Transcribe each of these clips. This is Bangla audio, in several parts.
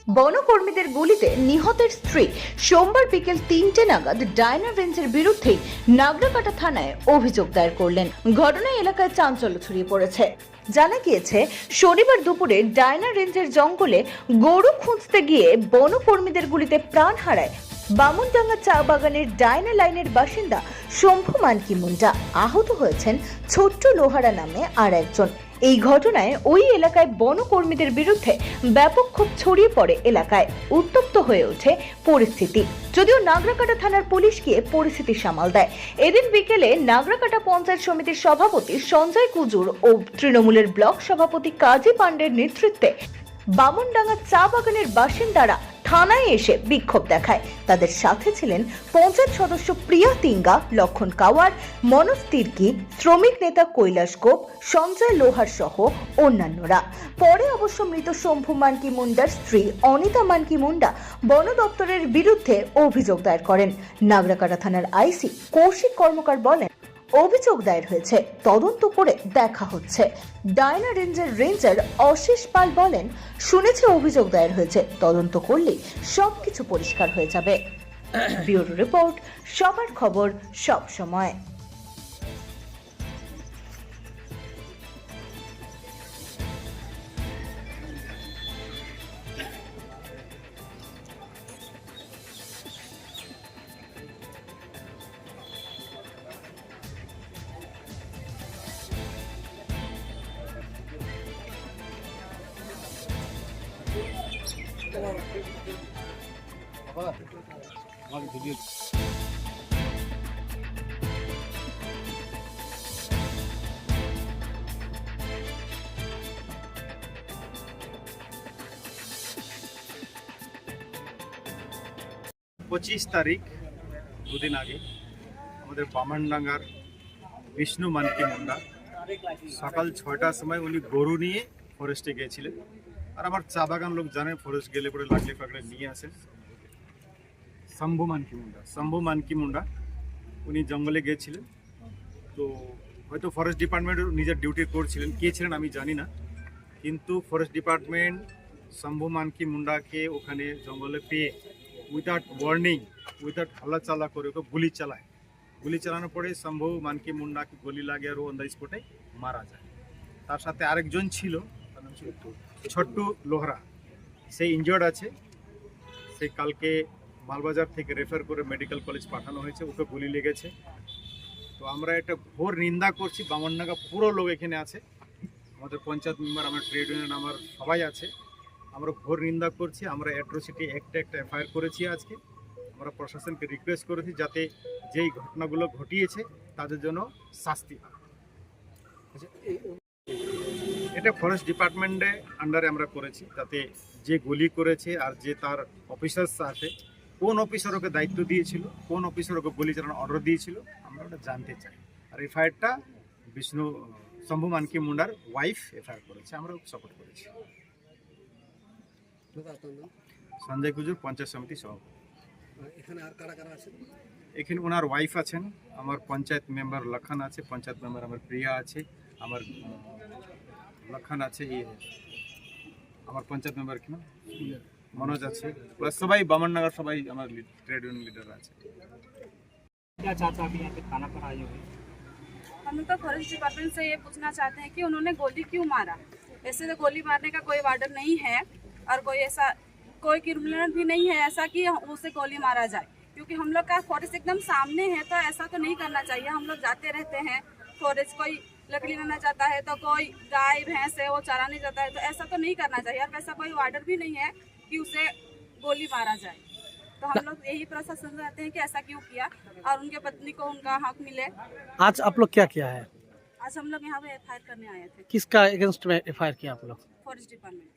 বনকর্মীদের গুলিতে নিহতের স্ত্রী সোমবার বিকেল ৩টে নাগাদ ডায়না রেঞ্জের বিরুদ্ধে নাগরাকাটা থানায় অভিযোগ দায়ের করলেন। ঘটনায় এলাকায় চাঞ্চল্য ছড়িয়ে পড়েছে। জানা গিয়েছে, শনিবার দুপুরে ডায়না রেঞ্জের জঙ্গলে গরু খুঁজতে গিয়ে বনকর্মীদের গুলিতে প্রাণ হারায় বামুনডাঙ্গা চা বাগানের ডায়না লাইনের বাসিন্দা শম্ভু মানকি মুন্ডা। আহত হয়েছেন ছোট্ট লোহারা নামে আর একজন। এই ঘটনায় ওই এলাকায় বনকর্মীদের বিরুদ্ধে ব্যাপক ক্ষোভ ছড়িয়ে পড়ে। এলাকায় উত্তপ্ত হয়ে ওঠে পরিস্থিতি। যদিও নাগরাকাটা থানার পুলিশ গিয়ে পরিস্থিতি সামাল দেয়। এদিন বিকেলে নাগরাকাটা পঞ্চায়েত সমিতির সভাপতি সঞ্জয় কুজুর ও তৃণমূলের ব্লক সভাপতি কাজী পান্ডের নেতৃত্বে বামুনডাঙ্গা চা বাগানের বাসিন্দারা থানায় এসে বিক্ষোভ দেখায়। তাদের সাথে ছিলেন পঞ্চায়েত সদস্য প্রিয়া তিঙ্গা, লক্ষণ কাওয়ার, মনোজ তির্কি, শ্রমিক নেতা কৈলাস গোপ, সঞ্জয় লোহার সহ অন্যান্যরা। পরে অবশ্য মৃত শম্ভু মানকি মুন্ডার স্ত্রী অনিতা মানকি মুন্ডা বন দপ্তরের বিরুদ্ধে অভিযোগ দায়ের করেন। নাগরাকাটা থানার আইসি কৌশিক কর্মকার বলেন, অভিযোগ দায়ের হয়েছে, তদন্ত করে দেখা হচ্ছে। ডায়না রেঞ্জের রেঞ্জার অশিস পাল বলেন, শুনেছি অভিযোগ দায়ের হয়েছে, তদন্ত করলে সবকিছু পরিষ্কার হয়ে যাবে। ব্যুরো রিপোর্ট, সবার খবর সব সময়। পঁচিশ তারিখ দুদিন আগে আমাদের বামনডাঙ্গার বিষ্ণু মানকি মুন্ডা সকাল ৬টার সময় উনি গরু নিয়ে ফরেস্টে গিয়েছিলেন। আর আমার চা বাগান লোক জানেন, ফরেস্ট গেলে পরে লাগলে ফাগলে নিয়ে আসেন। শম্ভু মানকি মুন্ডা উনি জঙ্গলে গিয়েছিলেন। তো হয়তো ফরেস্ট ডিপার্টমেন্ট নিজের ডিউটি করছিলেন, কে ছিলেন আমি জানি না, কিন্তু ফরেস্ট ডিপার্টমেন্ট শম্ভু মানকি মুন্ডাকে ওখানে জঙ্গলে পেয়ে উইদাউট ওয়ার্নিং, উইদাউট হাল্লাচাল্লা করে ওকে গুলি চালায়। গুলি চালানোর পরে শম্ভু মানকি মুন্ডাকে গুলি লাগে আর ও অন দ্য স্পটে মারা যায়। তার সাথে আরেকজন ছিল, ছোট্টু লোহরা, সে ইনজিওর্ড আছে। সে কালকে মালবাজার থেকে রেফার করে মেডিকেল কলেজ পাঠানো হয়েছে, ওকে গুলি লেগেছে। তো আমরা এটা ঘোর নিন্দা করছি। বামনডাঙ্গা পুরো লোক এখানে আছে, আমাদের পঞ্চায়েত মেম্বার, আমার ট্রেড ইউনিয়ন, আমার সবাই আছে। আমরা ঘোর নিন্দা করছি। আমরা অ্যাট্রোসিটি একটা এফআইআর করেছি। আজকে আমরা প্রশাসনকে রিকোয়েস্ট করেছি যাতে যেই ঘটনাগুলো ঘটিয়েছে তাদের জন্য শাস্তি হয়। এটা ফরেস্ট ডিপার্টমেন্টের আন্ডারে আমরা করেছি, তাতে যে গুলি করেছে আর যে তার অফিসার্স আছে, কোন অফিসার ওকে দায়িত্ব দিয়েছিল, কোন অফিসার ওকে গুলি চালানোর অর্ডার দিয়েছিল, আমরা ওটা জানতে চাই। আর এফআইআরটা শম্ভু মানকি মুন্ডার ওয়াইফ এফআইআর করেছে, আমরা ওকে সাপোর্ট করেছি। সঞ্জয় কুজুর, পঞ্চায়েত সমিতি সভাপতি। এখানে ওনার ওয়াইফ আছেন, আমার পঞ্চায়েত মেম্বার লক্ষণ আছে, পঞ্চায়েত মেম্বার আমার প্রিয়া আছে, আমার লক্ষণ আছে, আমার পঞ্চায়েত মেম্বার কি মনোজ আছে, প্লাস সবাই বামনডাঙ্গার সবাই আমার ট্রেড ইউনিয়ন লিডার আছে। हम तो फॉरेस्ट डिपार्टमेंट से ये पूछना चाहते हैं कि उन्होंने गोली क्यों मारा। ऐसे तो गोली मारने का कोई वार्डर नहीं है और कोई क्रिमिनल भी नहीं है ऐसा कि उसे गोली मारा जाए, क्योंकि हम लोग का फॉरेस्ट एकदम सामने है। तो ऐसा तो नहीं करना चाहिए। हम लोग जाते रहते हैं फॉरेस्ट, कोई लकड़ी लेना चाहता है तो कोई गाय भैंस है वो चराने जाता है, तो ऐसा तो नहीं करना चाहिए। और वैसा कोई वार्डर भी नहीं है कि उसे गोली मारा जाए। तो हम लोग यही प्रशासन चाहते हैं कि ऐसा क्यों किया और उनके पत्नी को उनका हक मिले। आज आप लोग क्या किया है? आज हम लोग यहाँ पे एफआईआर करने आए थे। किसका अगेंस्ट में एफआईआर किया आप लोग? Forest department.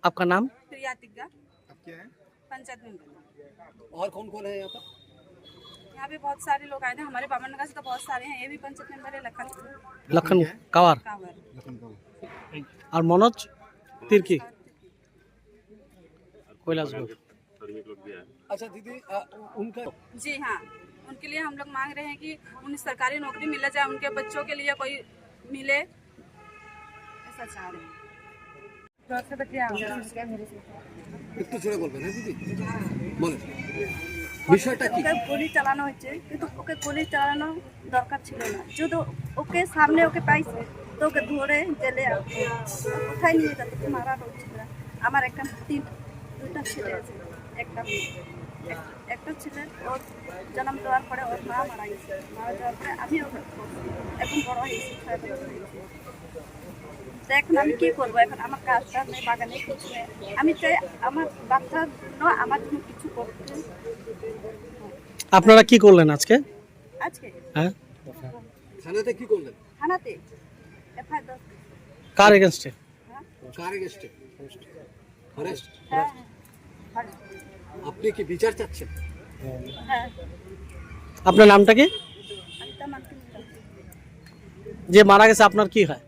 आपका नाम? प्रिया तिग्गा, क्या है? पंचायत मेंबर। और कौन कौन है यहाँ पर? यहाँ पे बहुत सारे लोग आए थे, हमारे बामनडंगा से तो बहुत सारे हैं। ये भी पंचायत मेंबर है लखन कावर कावर। और मनोज तिर्की, कैलाश गोप। अच्छा दीदी, उनका जी हाँ, उनके लिए हम लोग मांग रहे हैं कि उन्हें सरकारी नौकरी मिल जाए, उनके बच्चों के लिए कोई मिले, ऐसा चाह रहे हैं। একটু জোরে বলবেন হ্যাঁ দিদি বলেন বিষয়টা কি ওকে গুলি চালানো হয়েছে কিন্তু ওকে গুলি চালানো দরকার ছিল না যদি ওকে সামনে ওকে পাইছে তো ওকে ধরে জেলে কোথায় নিয়ে যাচ্ছে মারা হচ্ছিল না। আমার দুইটা ছেলে আছে একটা ছেলে ওর জন্ম দেওয়ার পরে ওর মা মারা গেছে, মারা যাওয়ার পরে আমি ওকে এখন বড় হয়েছি 6 বছর হয়েছে। তো এখন আমি কি করবো? এখন আমার কাজটা নেই, বাগানে কিছু নেই। আমি চাই আমার বাচ্চার জন্য আমার জন্য কিছু করতে। আপনারা কি করলেন আজকে? আজকে হ্যাঁ থানাতে কি করলেন? থানাতে এফআইআর কার এগেনস্টে? কার এগেস্টে অ্যারেস্ট? হ্যাঁ আপনি কি বিচার চাচ্ছেন? হ্যাঁ আপনার নামটা কি? আমি তো মানতে যে মারা গেছে আপনার কি হয়?